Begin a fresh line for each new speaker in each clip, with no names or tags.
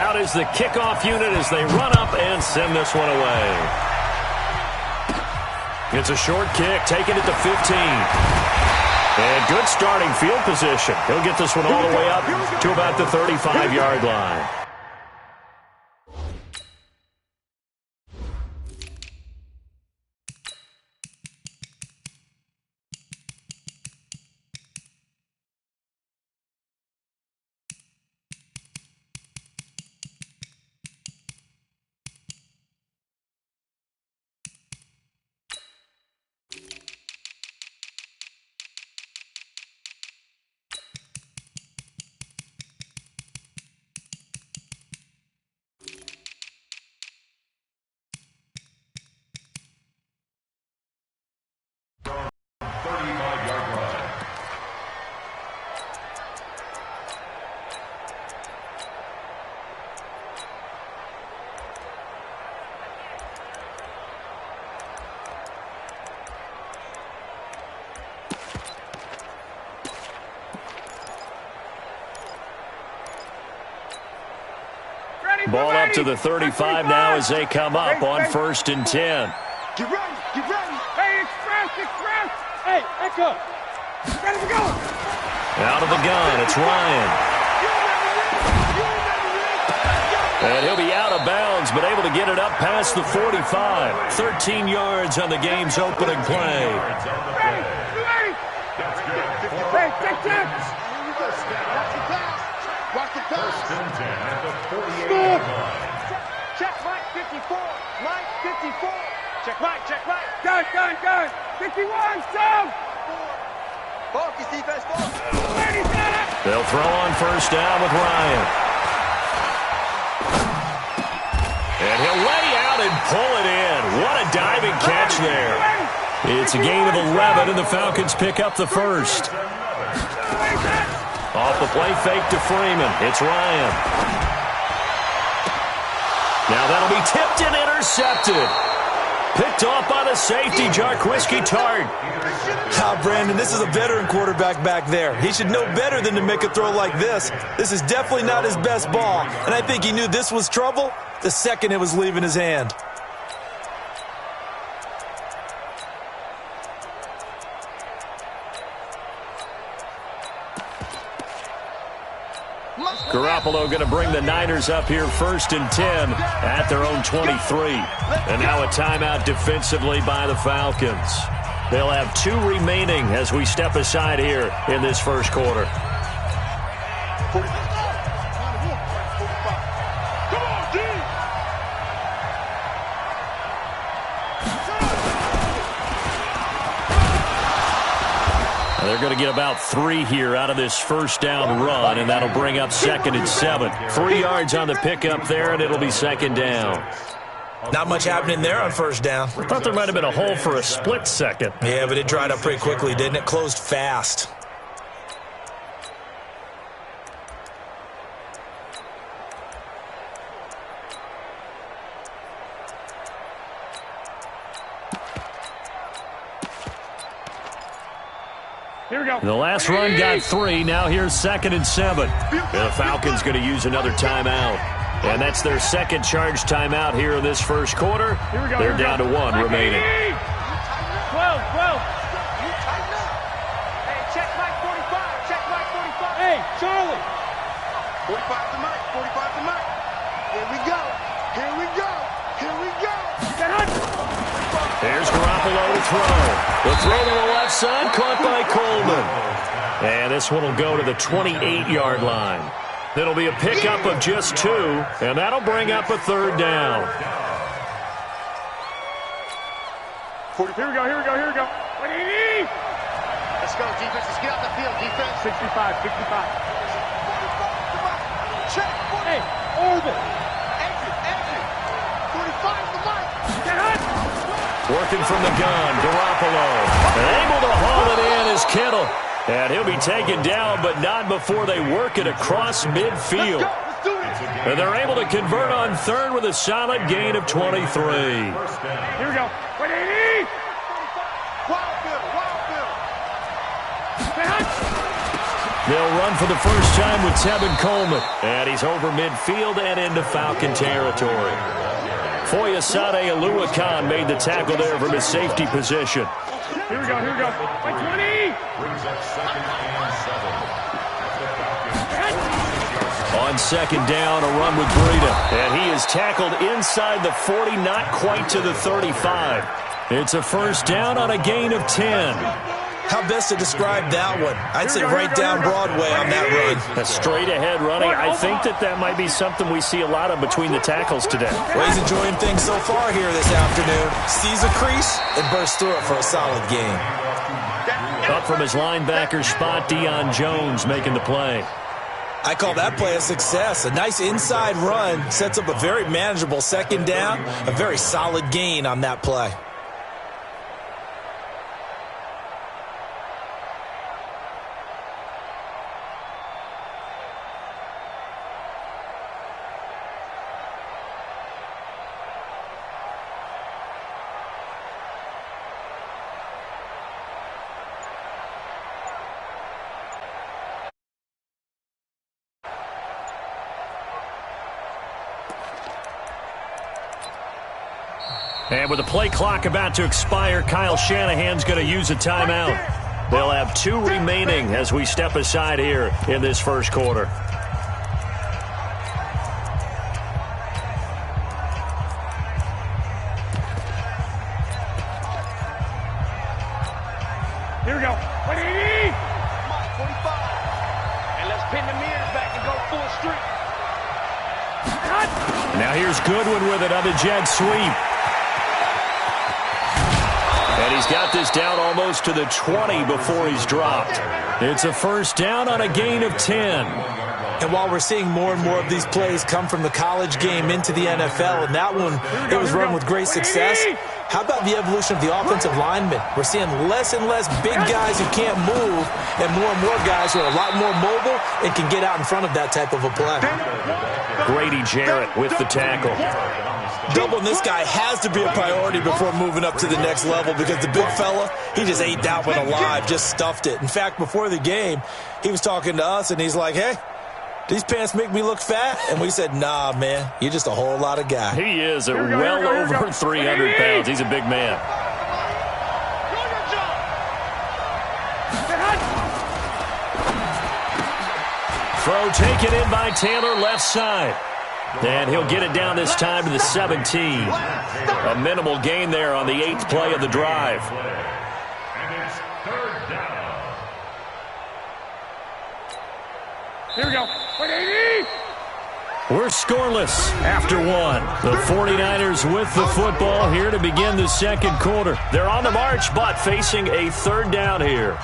Out is the kickoff unit as they run up and send this one away. It's a short kick, taking it to 15. And good starting field position. He'll get this one all the way up to about the 35-yard line. Ball up to the 35 now as they come up on 1st and 10.
Get ready, get ready. Hey, express. Hey, echo. Ready to go.
Out of the gun, it's Ryan. And he'll be out of bounds, but able to get it up past the 45. 13 yards on the game's opening play.
Ready. Hey, check. Watch the pass.
At the 48
Check Mike 54. Mike 54. Check Mike. Gun. 51. Down. Focus defense.
They'll throw on 1st down with Ryan. And he'll lay out and pull it in. What a diving catch there. It's a gain of 11, and the Falcons pick up the 1st. Off the play fake to Freeman. It's Ryan. Now that'll be tipped and intercepted. Picked off by the safety, Jarrius Tart.
Brandon, this is a veteran quarterback back there. He should know better than to make a throw like this. This is definitely not his best ball, and I think he knew this was trouble the second it was leaving his hand.
Garoppolo going to bring the Niners up here 1st and 10 at their own 23. And now a timeout defensively by the Falcons. They'll have 2 remaining as we step aside here in this first quarter. They're going to get about 3 here out of this 1st down run, and that'll bring up 2nd and 7. 3 yards on the pickup there, and it'll be 2nd down.
Not much happening there on 1st down.
I thought there might have been a hole for a split second.
Yeah, but it dried up pretty quickly, didn't it? Closed fast.
Here we go.
The last run got 3. Now here's 2nd and 7. The Falcons going to use another timeout. And that's their 2nd charge timeout here in this first quarter. They're down to 1 remaining.
12. Hey, check Mike 45. Hey, Charlie. 45 to Mike. Here we go.
There's Garoppolo to throw. The throw to the left side, caught by Coleman. And this one will go to the 28-yard line. It'll be a pickup of just 2, and that'll bring up a 3rd down.
Here we go. What do you need? Let's go, defense. Let's get out the field, defense. 65. Check. Hey, orbit. Exit. 45 to Mike. Get hot.
Working from the gun, Garoppolo. And able to haul it in is Kittle. And he'll be taken down, but not before they work it across midfield. And they're able to convert on 3rd with a solid gain of 23.
Here we go. What do you need? Wild Bill.
They'll run for the first time with Tevin Coleman. And he's over midfield and into Falcon territory. Foyesade Oluwakan made the tackle there from his safety position.
Here we go, here we go. By 20!
On second down, a run with Breida. And he is tackled inside the 40, not quite to the 35. It's a first down on a gain of 10.
How best to describe that one? I'd say right down Broadway on that run.
A straight-ahead running. I think that might be something we see a lot of between the tackles today.
Well, he's enjoying things so far here this afternoon. Sees a crease and bursts through it for a solid gain.
Up from his linebacker spot, Deion Jones making the play.
I call that play a success. A nice inside run sets up a very manageable second down. A very solid gain on that play.
And with the play clock about to expire, Kyle Shanahan's going to use a timeout. They'll have 2 remaining as we step aside here in this first quarter.
Here we go. 180! 45. And let's pin the mirrors back and go full streak.
Now here's Goodwin with it on the jet sweep. And he's got this down almost to the 20 before he's dropped. It's a first down on a gain of 10.
And while we're seeing more and more of these plays come from the college game into the NFL, and that one, it was run with great success, how about the evolution of the offensive linemen? We're seeing less and less big guys who can't move and more guys who are a lot more mobile and can get out in front of that type of a play.
Grady Jarrett with the tackle.
Doubling this guy has to be a priority before moving up to the next level because the big fella, he just ate that one alive, just stuffed it. In fact, before the game, he was talking to us, and he's like, hey, these pants make me look fat? And we said, nah, man, you're just a whole lot of guy.
He is well over 300 pounds. He's a big man. Throw taken in by Taylor, left side. And he'll get it down this time to the 17. A minimal gain there on the 8th play of the drive.
And it's third down.
Here we go. 180!
We're scoreless after one. The 49ers with the football here to begin the second quarter. They're on the march, but facing a third down here.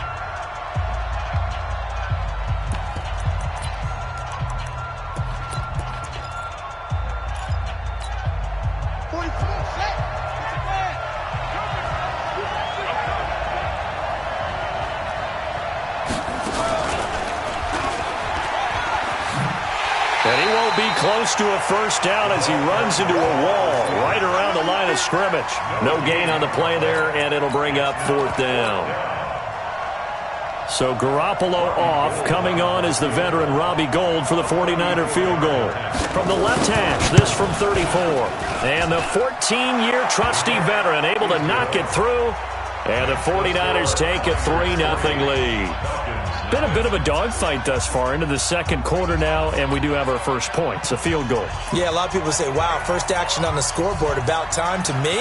Close to a first down as he runs into a wall right around the line of scrimmage. No gain on the play there, and it'll bring up 4th down. So Garoppolo off. Coming on is the veteran Robbie Gould for the 49er field goal. From the left hash, this from 34. And the 14-year trusty veteran able to knock it through. And the 49ers take a 3-0 lead. Been a bit of a dogfight thus far into the second quarter now, and we do have our first points, a field goal.
Yeah, a lot of people say, wow, first action on the scoreboard, about time. To me,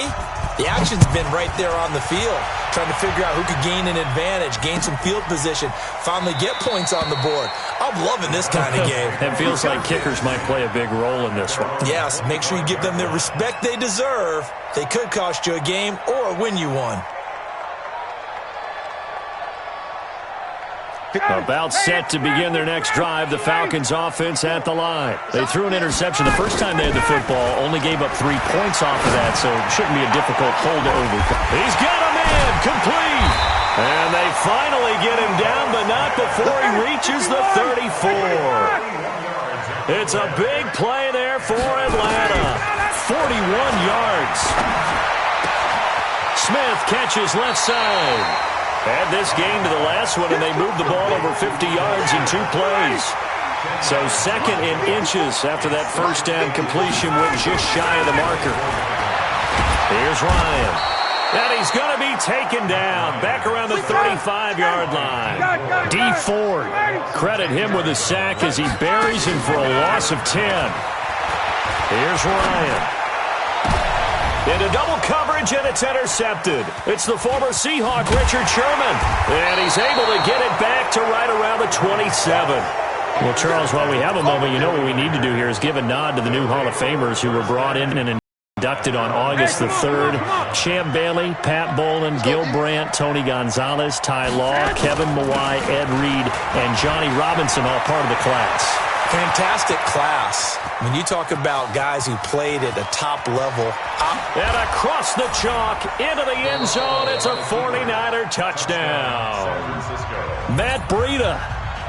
the action's been right there on the field, trying to figure out who could gain an advantage, gain some field position, finally get points on the board. I'm loving this kind of game.
It feels like kickers might play a big role in this one.
Yes, make sure you give them the respect they deserve. They could cost you a game or win you one.
About set to begin their next drive, the Falcons offense at the line. They threw an interception the first time they had the football, only gave up 3 points off of that, so it shouldn't be a difficult hole to overcome. He's got a man, complete. And they finally get him down, but not before he reaches the 34. It's a big play there for Atlanta. 41 yards. Smith catches left side. Add this game to the last one, and they moved the ball over 50 yards in 2 plays. So second in inches after that first down completion went just shy of the marker. Here's Ryan. And he's going to be taken down back around the 35-yard line. D. Ford, credit him with a sack as he buries him for a loss of 10. Here's Ryan. Into double coverage, and it's intercepted. It's the former Seahawk, Richard Sherman. And he's able to get it back to right around the 27. Well, Charles, while we have a moment, you know what we need to do here is give a nod to the new Hall of Famers who were brought in and inducted on August the 3rd. Champ Bailey, Pat Bolin, Gil Brandt, Tony Gonzalez, Ty Law, Kevin Mawai, Ed Reed, and Johnny Robinson, all part of the class.
Fantastic class. When you talk about guys who played at a top level.
And across the chalk, into the end zone, it's a 49er touchdown. Matt Breida,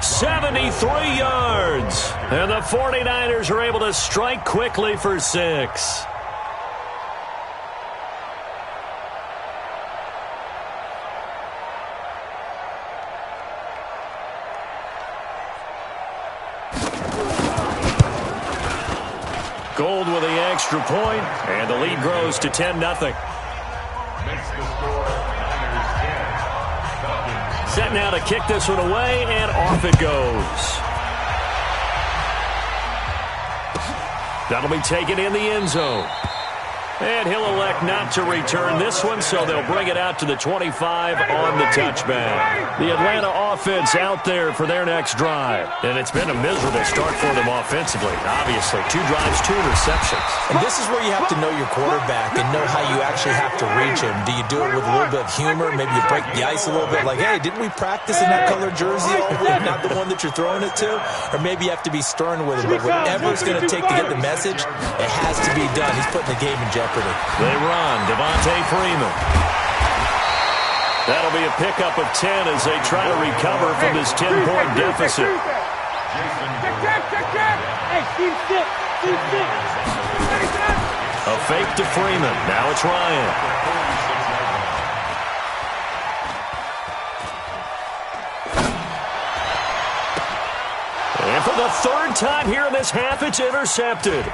73 yards. And the 49ers are able to strike quickly for 6. Gold with the extra point, and the lead grows to 10-0. Set now to kick this one away, and off it goes. That'll be taken in the end zone. And he'll elect not to return this one, so they'll bring it out to the 25 on the touchback. The Atlanta offense out there for their next drive. And it's been a miserable start for them offensively, obviously. 2 drives, 2 interceptions.
And this is where you have to know your quarterback and know how you actually have to reach him. Do you do it with a little bit of humor? Maybe you break the ice a little bit, like, hey, didn't we practice in that colored jersey all week, not the one that you're throwing it to? Or maybe you have to be stern with him. But whatever it's going to take to get the message, it has to be done. He's putting the game in jeopardy.
They run. Devontae Freeman. That'll be a pickup of 10 as they try to recover from this 10-point deficit. A fake to Freeman. Now it's Ryan. And for the 3rd time here in this half, it's intercepted.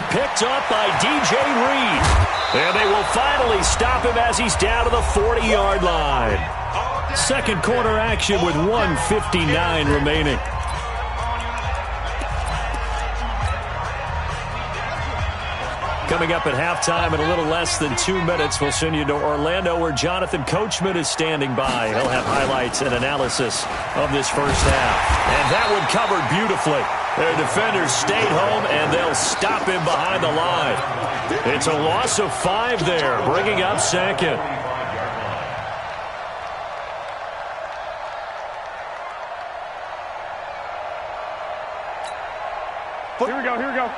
Picked up by DJ Reed. And they will finally stop him as he's down to the 40-yard line. Second quarter action with 1:59 remaining. Coming up at halftime in a little less than 2 minutes, we'll send you to Orlando where Jonathan Coachman is standing by. He'll have highlights and analysis of this first half. And that one covered beautifully. Their defenders stayed home, and they'll stop him behind the line. It's a loss of 5 there, bringing up second.
Here we go, here we go.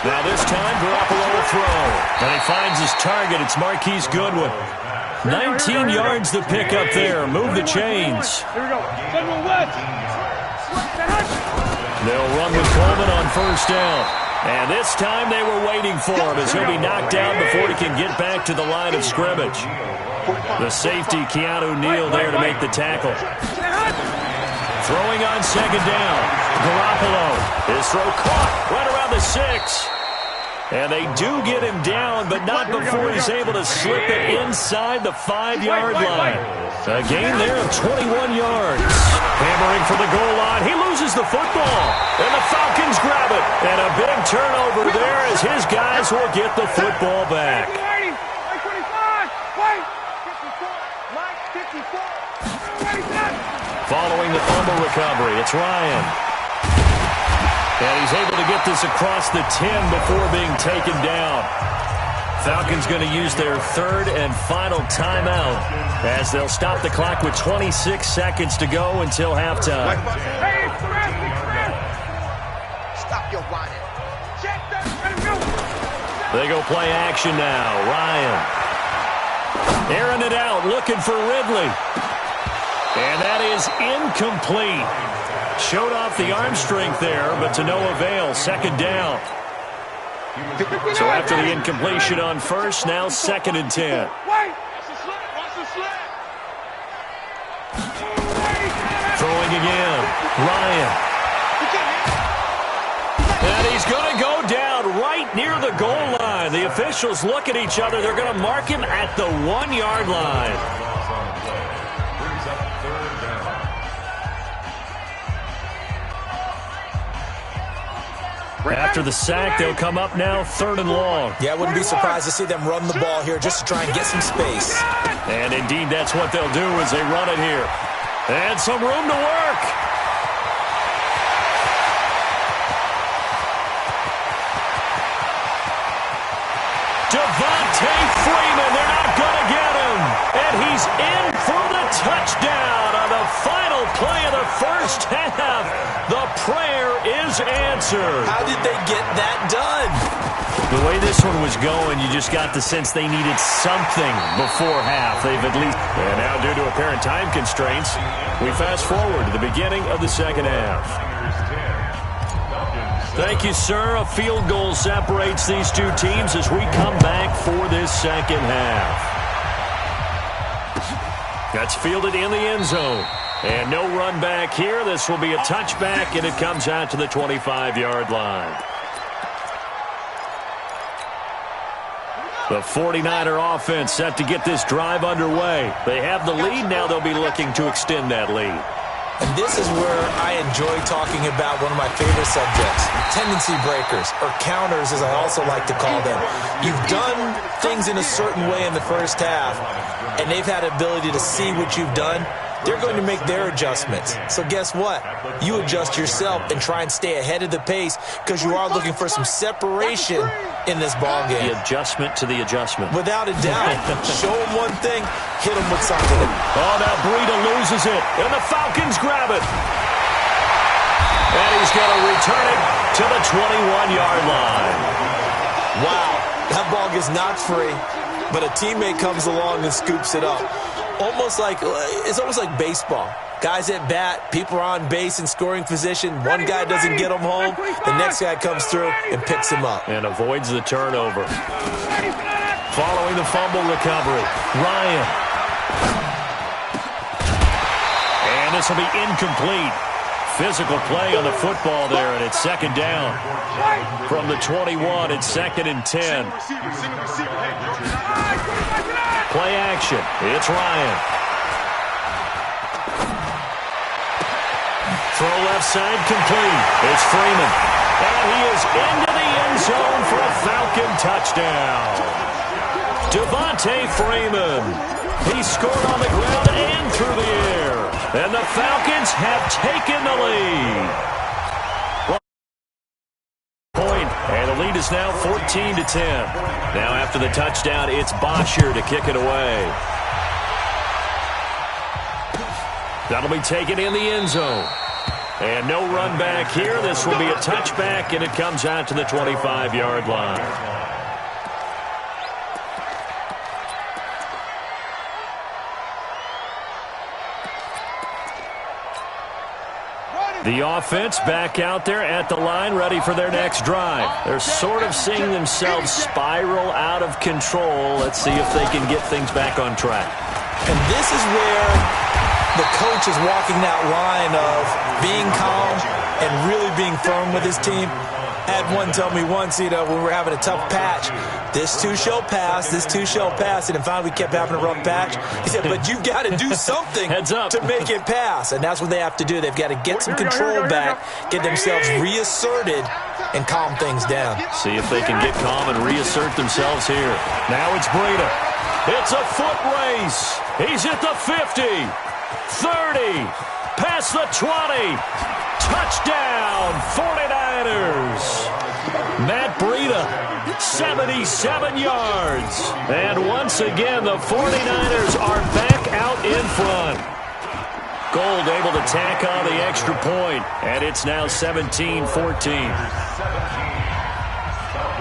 Now this time, Garoppolo will throw. And he finds his target. It's Marquise Goodwin. 19 yards to pick up there. Move the chains.
Here we go.
They'll run with Coleman on first down. And this time they were waiting for him as he'll be knocked down before he can get back to the line of scrimmage. The safety, Keanu Neal, there to make the tackle. Throwing on second down. Garoppolo. His throw caught right around the 6. And they do get him down, but not before he's able to slip it inside the 5-yard line. A gain there of 21 yards. Hammering for the goal line. He loses the football. And the Falcons grab it. And a big turnover there as his guys will get the football back. Following the fumble recovery, it's Ryan. And he's able to get this across the 10 before being taken down. Falcons going to use their 3rd and final timeout as they'll stop the clock with 26 seconds to go until halftime.
Stop your whining.
They go play action now. Ryan. Airing it out, looking for Ridley. And that is incomplete. Showed off the arm strength there, but to no avail. Second down. So after the incompletion on first, now 2nd and 10. Throwing again. Ryan. And he's going to go down right near the goal line. The officials look at each other. They're going to mark him at the 1-yard line. After the sack, they'll come up now 3rd and long.
Yeah, I wouldn't be surprised to see them run the ball here just to try and get some space.
And indeed, that's what they'll do as they run it here. And some room to work. Devontae Freeman, they're not going to get him. And he's in for the touchdown on the final play of the first half. The prayer is answered.
How did they get that done?
The way this one was going, you just got the sense they needed something before half. They've at least... And now, due to apparent time constraints, we fast forward to the beginning of the second half. Thank you, sir. A field goal separates these two teams as we come back for this second half. That's fielded in the end zone. And no run back here. This will be a touchback, and it comes out to the 25-yard line. The 49er offense set to get this drive underway. They have the lead. Now they'll be looking to extend that lead.
And this is where I enjoy talking about one of my favorite subjects, tendency breakers, or counters as I also like to call them. You've done things in a certain way in the first half, and they've had ability to see what you've done. They're going to make their adjustments. So guess what? You adjust yourself and try and stay ahead of the pace because you are looking for some separation in this ball game.
The adjustment to the adjustment.
Without a doubt. Show them one thing, hit them with something.
Oh, now Breida loses it, and the Falcons grab it. And he's going to return it to the 21-yard line.
Wow, that ball gets knocked free, but a teammate comes along and scoops it up. It's almost like baseball. Guys at bat, people are on base in scoring position. One guy doesn't get him home. The next guy comes through and picks him up.
And avoids the turnover. Following the fumble recovery, Ryan. And this will be incomplete. Physical play on the football there, and it's 2nd down. From the 21, it's 2nd and 10. Play action. It's Ryan. Throw left side complete. It's Freeman. And he is into the end zone for a Falcon touchdown. Devontae Freeman. He scored on the ground and through the air. And the Falcons have taken the lead. And the lead is now 14-10. Now after the touchdown, it's Bosher to kick it away. That'll be taken in the end zone. And no run back here. This will be a touchback, and it comes out to the 25-yard line. The offense back out there at the line, ready for their next drive. They're sort of seeing themselves spiral out of control. Let's see if they can get things back on track.
And this is where the coach is walking that line of being calm and really being firm with his team. Had one tell me once, when we were having a tough patch, this too shall pass, this too shall pass. And finally we kept having a rough patch. He said, but you've got to do something to make it pass. And that's what they have to do. They've got to get some control back, get themselves reasserted, and calm things down.
See if they can get calm and reassert themselves here. Now it's Breida. It's a foot race. He's at the 50, 30, past the 20. Touchdown, 49ers. Matt Breida, 77 yards. And once again, the 49ers are back out in front. Gold able to tack on the extra point, and it's now 17-14.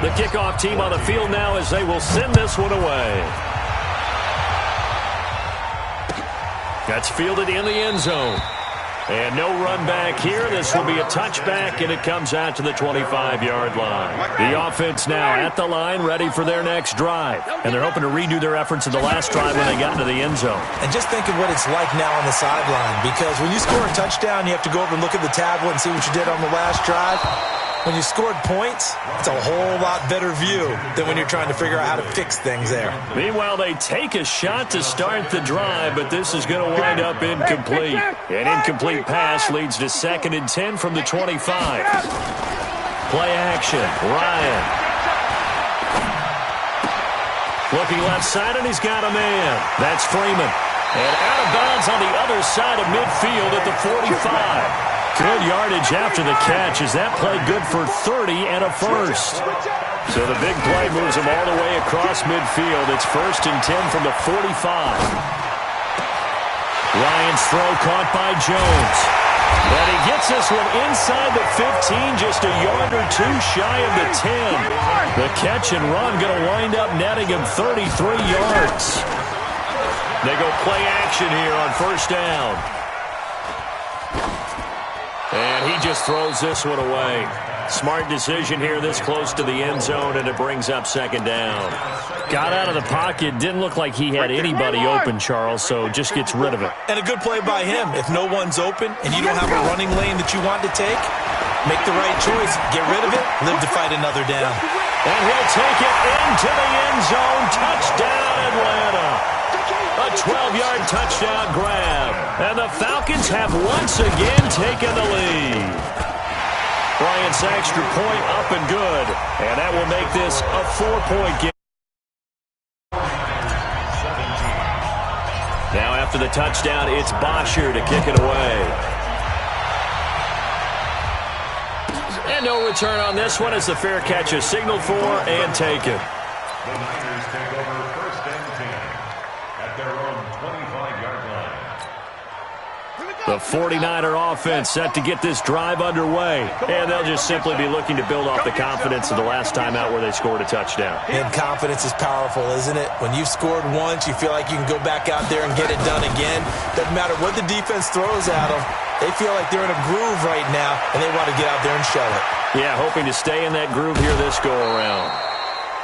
The kickoff team on the field now as they will send this one away. That's fielded in the end zone. And no run back here. This will be a touchback, and it comes out to the 25-yard line. The offense now at the line, ready for their next drive. And they're hoping to redo their efforts in the last drive when they got into the end zone.
And just think of what it's like now on the sideline, because when you score a touchdown, you have to go over and look at the tablet and see what you did on the last drive. When you scored points, it's a whole lot better view than when you're trying to figure out how to fix things there.
Meanwhile, they take a shot to start the drive, but this is going to wind up incomplete. An incomplete pass leads to 2nd and 10 from the 25. Play action. Ryan. Looking left side, and he's got a man. That's Freeman. And out of bounds on the other side of midfield at the 45. Good yardage after the catch as that play good for 30 and a first. So the big play moves him all the way across midfield. It's 1st and 10 from the 45. Ryan's throw caught by Jones. And he gets this one inside the 15, just a yard or two shy of the 10. The catch and run going to wind up netting him 33 yards. They go play action here on 1st down. And he just throws this one away. Smart decision here this close to the end zone, and it brings up 2nd down. Got out of the pocket. Didn't look like he had anybody open, Charles, so just gets rid of it.
And a good play by him. If no one's open and you don't have a running lane that you want to take, make the right choice. Get rid of it. Live to fight another down.
And he'll take it into the end zone. Touchdown, Atlanta. A 12-yard touchdown grab. And the Falcons have once again taken the lead. Bryant's extra point up and good. And that will make this a 4-point game. Now after the touchdown, it's Bosher to kick it away. And no return on this one as the fair catch is signaled for and taken.
The Niners take over 1st and 10 at their own 25-yard line.
The 49er offense set to get this drive underway. And they'll just simply be looking to build off the confidence of the last time out where they scored a touchdown.
And confidence is powerful, isn't it? When you've scored once, you feel like you can go back out there and get it done again. Doesn't matter what the defense throws at them. They feel like they're in a groove right now, and they want to get out there and show it.
Yeah, hoping to stay in that groove here this go-around.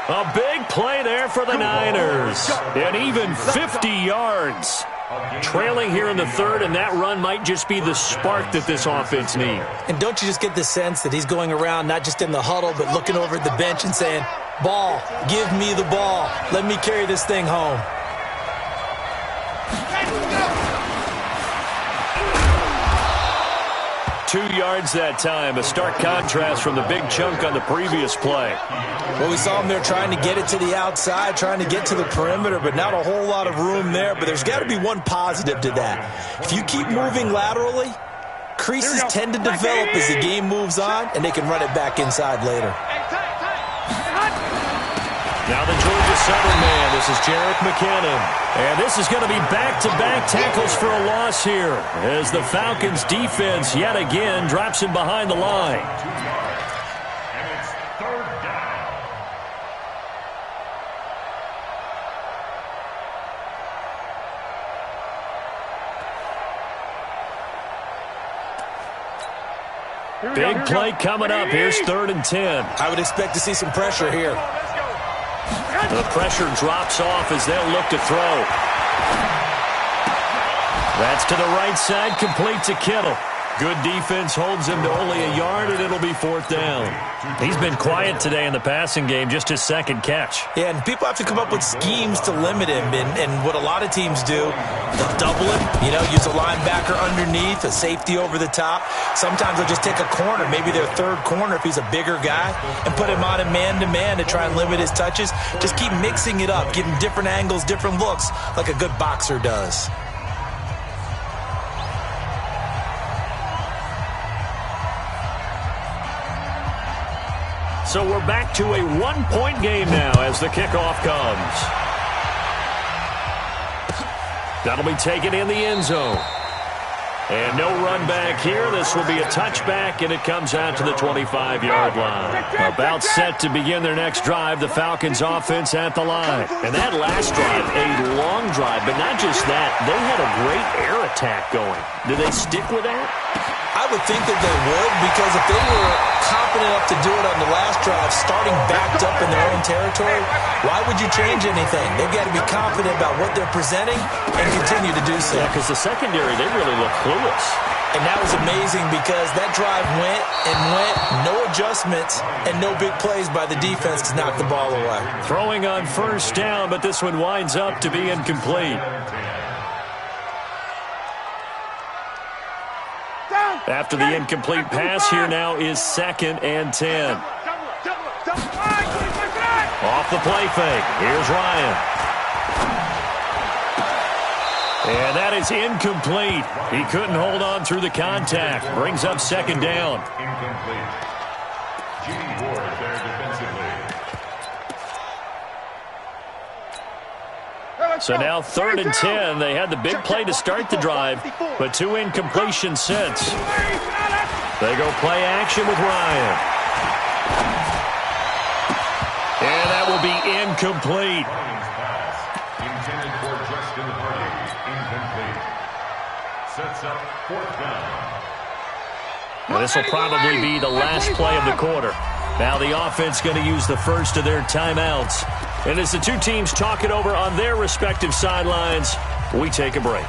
A big play there for the Niners. And even 50 yards. Trailing here in the 3rd, and that run might just be the spark that this offense needs.
And don't you just get the sense that he's going around not just in the huddle, but looking over at the bench and saying, ball, give me the ball. Let me carry this thing home.
2 yards that time, a stark contrast from the big chunk on the previous play.
Well, we saw him there trying to get it to the outside, trying to get to the perimeter, but not a whole lot of room there. But there's got to be one positive to that. If you keep moving laterally, creases tend to develop as the game moves on, and they can run it back inside later.
Now the Georgia Southern man, this is Jarrius McKinnon. And this is going to be back-to-back tackles for a loss here as the Falcons defense yet again drops him behind the line.
And it's 3rd down.
Big play coming up. Here's 3rd and 10.
I would expect to see some pressure here.
The pressure drops off as they'll look to throw. That's to the right side, complete to Kittle. Good defense holds him to only a yard, and it'll be 4th down. He's been quiet today in the passing game, just his 2nd catch.
Yeah, and people have to come up with schemes to limit him, and what a lot of teams do, they'll double him, use a linebacker underneath, a safety over the top. Sometimes they'll just take a corner, maybe their 3rd corner if he's a bigger guy, and put him on a man-to-man to try and limit his touches. Just keep mixing it up, give him different angles, different looks, like a good boxer does.
So we're back to a 1-point game now as the kickoff comes. That'll be taken in the end zone. And no run back here. This will be a touchback, and it comes out to the 25-yard line. About set to begin their next drive, the Falcons offense at the line. And that last drive, a long drive, but not just that. They had a great air attack going. Do they stick with that?
I would think that they would, because if they were confident enough to do it on the last drive, starting backed up in their own territory, why would you change anything? They've got to be confident about what they're presenting and continue to do so.
Yeah, because the secondary, they really look clueless.
And that was amazing because that drive went and went, no adjustments, and no big plays by the defense to knock the ball away.
Throwing on first down, but this one winds up to be incomplete. After the incomplete pass, here now is 2nd and 10. Off the play fake. Here's Ryan. And that is incomplete. He couldn't hold on through the contact. Brings up 2nd down.
Incomplete. Gene Ward there defensively.
So now 3rd and 10. They had the big play to start the drive, but 2 incompletions since. They go play action with Ryan. And that will be incomplete.
Ryan's pass intended for Justin Hardy. Incomplete. Sets up 4th down.
And this will probably be the last play of the quarter. Now the offense going to use the first of their timeouts. And as the two teams talk it over on their respective sidelines, we take a break.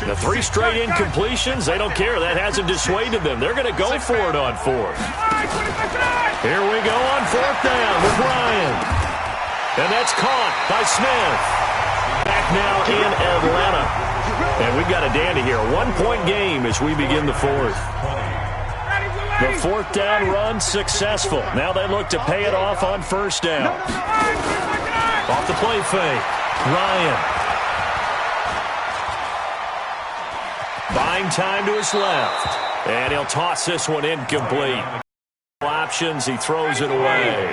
The 3 straight incompletions, they don't care. That hasn't dissuaded them. They're going to go for it on 4th. Here we go on 4th down with Ryan. And that's caught by Smith. Back now in Atlanta. And we've got a dandy here. A 1-point game as we begin the 4th. The 4th down run successful. Now they look to pay it off on 1st down. Off the play fake. Ryan. Buying time to his left. And he'll toss this one incomplete. Options, he throws it away.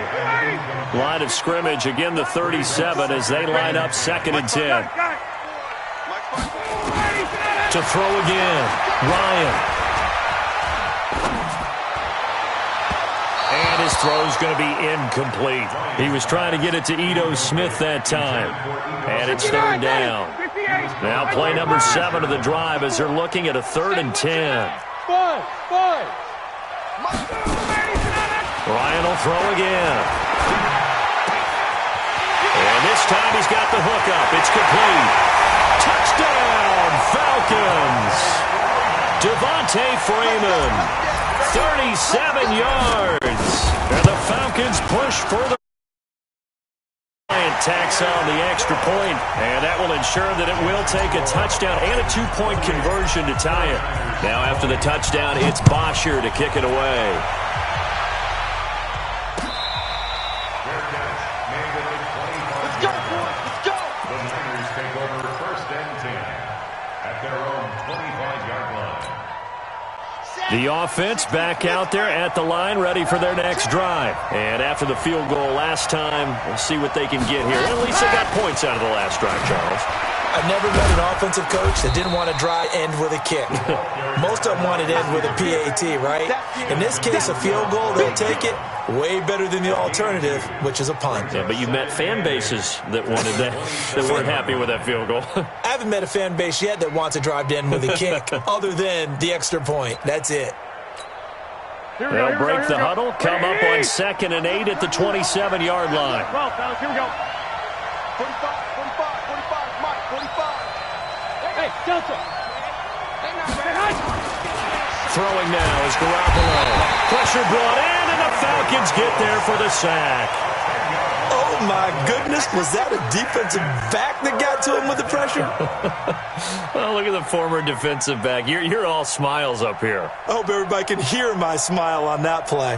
Line of scrimmage, again the 37 as they line up 2nd and 10. To throw again, Ryan. And his throw's going to be incomplete. He was trying to get it to Ito Smith that time. And it's 3rd down. Now play number 7 of the drive as they're looking at a 3rd and 10. Ryan will throw again. And this time he's got the hook up. It's complete. Touchdown, Falcons. Devontae Freeman, 37 yards. And the Falcons push further. Tacks on the extra point, and that will ensure that it will take a touchdown and a 2-point conversion to tie it. Now after the touchdown, it's Bosher to kick it away.
Let's go, boys. Let's go.
The Niners take over 1st and 10 at their own 25-yard line.
The offense back out there at the line, ready for their next drive. And after the field goal last time, we'll see what they can get here. At least they got points out of the last drive, Charles.
I've never met an offensive coach that didn't want to drive end with a kick. Most of them wanted to end with a PAT, right? In this case, a field goal, they'll take it. Way better than the alternative, which is a punt.
Yeah, but you met fan bases that wanted that, that weren't happy with that field goal.
I haven't met a fan base yet that wants to drive to end with a kick other than the extra point. That's it.
They'll break the huddle, come up on 2nd and 8 at the 27-yard line.
Well, fellas, here we go. 45, 45, Mike, 45. Hey, Delta.
Throwing now is Garoppolo. Pressure brought in, and the Falcons get there for the sack.
Oh, my goodness. Was that a defensive back that got to him with the pressure?
Well, look at the former defensive back. You're all smiles up here.
I hope everybody can hear my smile on that play.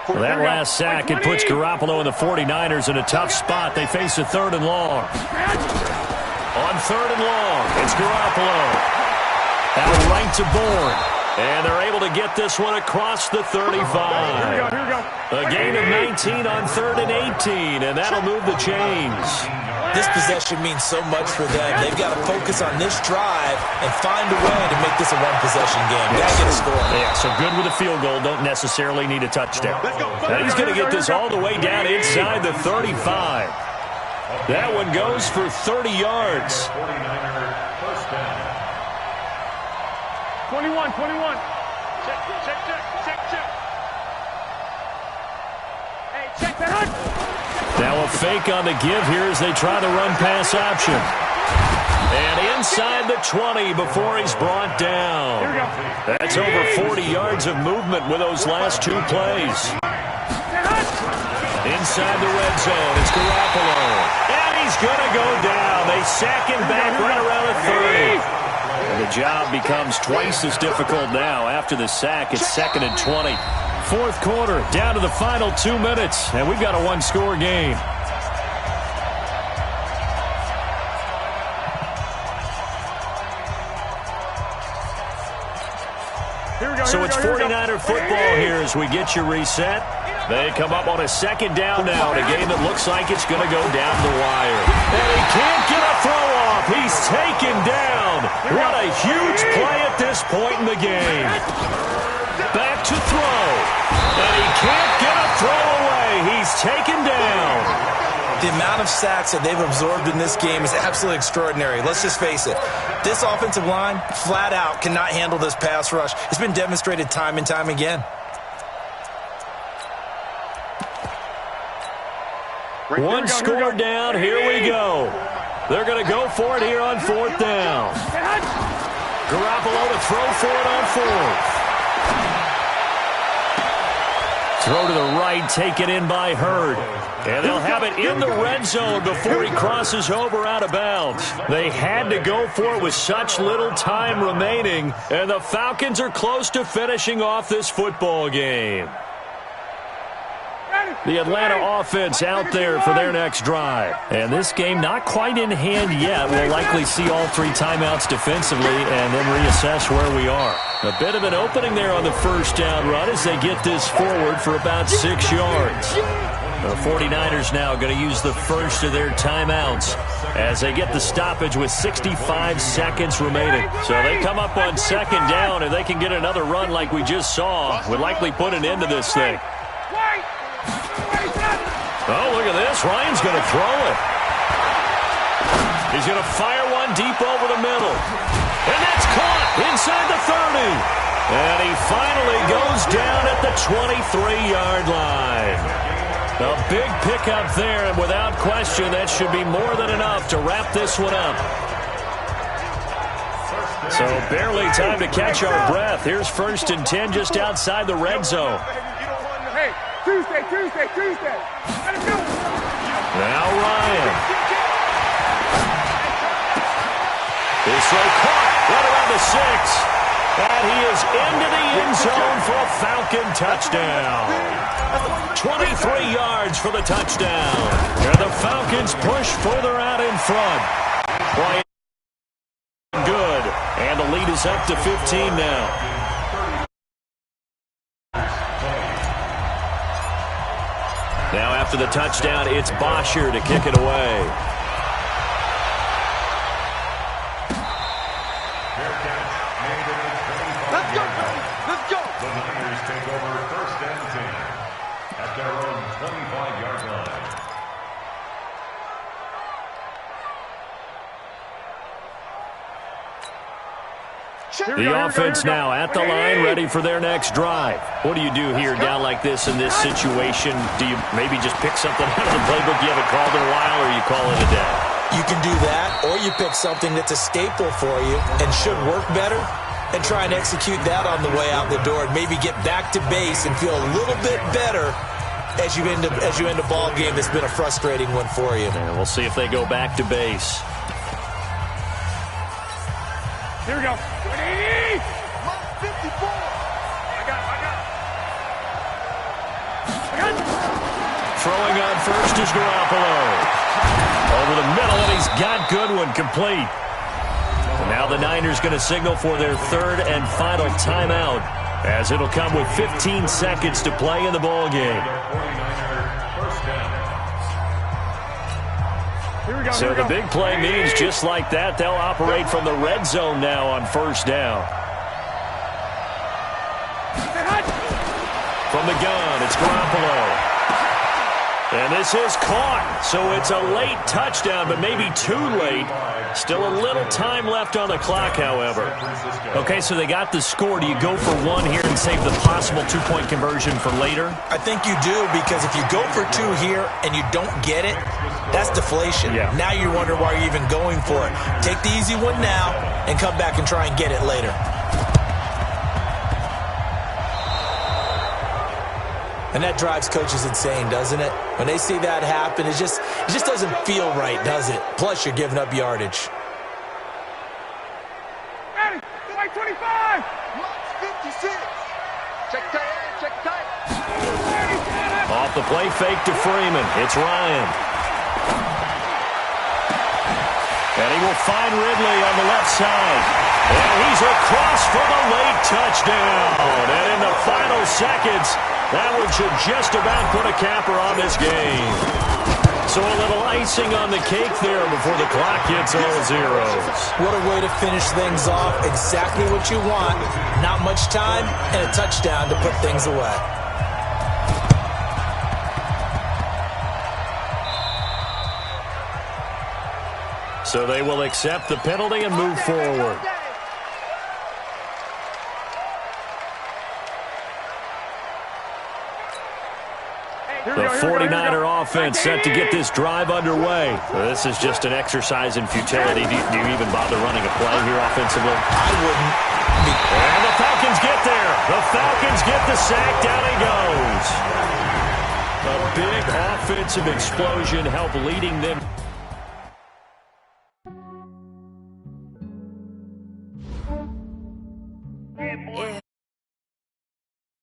Well, that last sack, it puts Garoppolo and the 49ers in a tough spot. They face a 3rd and long. On on 3rd and long. It's Garoppolo. Out right to Bourne. And they're able to get this one across the 35.
Here we go.
A gain of 19 on 3rd and 18, and that'll move the chains.
This possession means so much for them. They've got to focus on this drive and find a way to make this a one-possession game. Got to get a score.
Yeah, so good with a field goal. Don't necessarily need a touchdown. And he's going to get this all the way down inside the 35. That one goes for 30 yards.
21. Check. Hey, check that hunt.
Now a fake on the give here as they try the run-pass option. And inside the 20 before he's brought down. That's over 40 yards of movement with those last 2 plays. Inside the red zone, it's Garoppolo. And he's going to go down. They sack him back right around the 30. And the job becomes twice as difficult now. After the sack, it's 2nd and 20. 4th quarter, down to the final 2 minutes, and we've got a one-score game. So it's 49er football here as we get you reset. They come up on a 2nd down now in a game that looks like it's going to go down the wire. And he can't get a throw off. He's taken down. What a huge play at this point in the game. Back to throw. And he can't get a throw away. He's taken down.
The amount of sacks that they've absorbed in this game is absolutely extraordinary. Let's just face it. This offensive line, flat out, cannot handle this pass rush. It's been demonstrated time and time again.
One score down. Here we go. They're going to go for it here on 4th down. Garoppolo to throw for it on 4th. Throw to the right, taken in by Hurd. And they'll have it in the red zone before he crosses over out of bounds. They had to go for it with such little time remaining, and the Falcons are close to finishing off this football game. The Atlanta offense out there for their next drive. And this game not quite in hand yet. We'll likely see all 3 timeouts defensively and then reassess where we are. A bit of an opening there on the 1st down run as they get this forward for about 6 yards. The 49ers now going to use the first of their timeouts as they get the stoppage with 65 seconds remaining. So they come up on 2nd down, and they can get another run like we just saw. Would likely put an end to this thing. Oh, look at this. Ryan's going to throw it. He's going to fire one deep over the middle. And that's caught inside the 30. And he finally goes down at the 23-yard line. A big pickup there, and without question, that should be more than enough to wrap this one up. So barely time to catch our breath. Here's 1st and 10 just outside the red zone.
Hey, Tuesday.
Now Ryan. This throw caught right around the 6. And he is into the end zone for a Falcon touchdown. 23 yards for the touchdown. And the Falcons push further out in front. Playing good. And the lead is up to 15 now. Now after the touchdown, it's Bosher to kick it away.
Let's go.
The Niners take over 1st and 10 at their own 25-yard line.
The offense now at the line, ready for their next drive. What do you do here down like this in this situation? Do you maybe just pick something out of the playbook you haven't called in a while, or you call it a day?
You can do that, or you pick something that's a staple for you and should work better, and try and execute that on the way out the door, and maybe get back to base and feel a little bit better as you end a ball game that's been a frustrating one for you.
And we'll see if they go back to base.
Here we go. 180. 54. I got it.
Throwing on first is Garoppolo. Over the middle, and he's got Goodwin complete. And now the Niners going to signal for their third and final timeout, as it'll come with 15 seconds to play in the ball game. So the big play means just like that, they'll operate from the red zone now on first down. From the gun, it's Garoppolo. And this is caught, so it's a late touchdown, but maybe too late. Still a little time left on the clock, however. Okay, so they got the score. Do you go for one here and save the possible two-point conversion for later?
I think you do, because if you go for two here and you don't get it, that's deflation.
Yeah. Now
you wonder why you're even going for it. Take the easy one now and come back and try and get it later. And that drives coaches insane, doesn't it? When they see that happen, it just doesn't feel right, does it? Plus, you're giving up yardage.
Ready, 25. 56. Check tight.
Off the play fake to Freeman. It's Ryan. And he will find Ridley on the left side. And he's across for the late touchdown. And in the final seconds, that one should just about put a capper on this game. So a little icing on the cake there before the clock hits all zeros.
What a way to finish things off. Exactly what you want. Not much time and a touchdown to put things away.
So they will accept the penalty and move forward. The 49er offense set to get this drive underway. This is just an exercise in futility. Do you even bother running a play here offensively?
I wouldn't.
And the Falcons get there. The Falcons get the sack. Down he goes. A big offensive explosion helped leading them.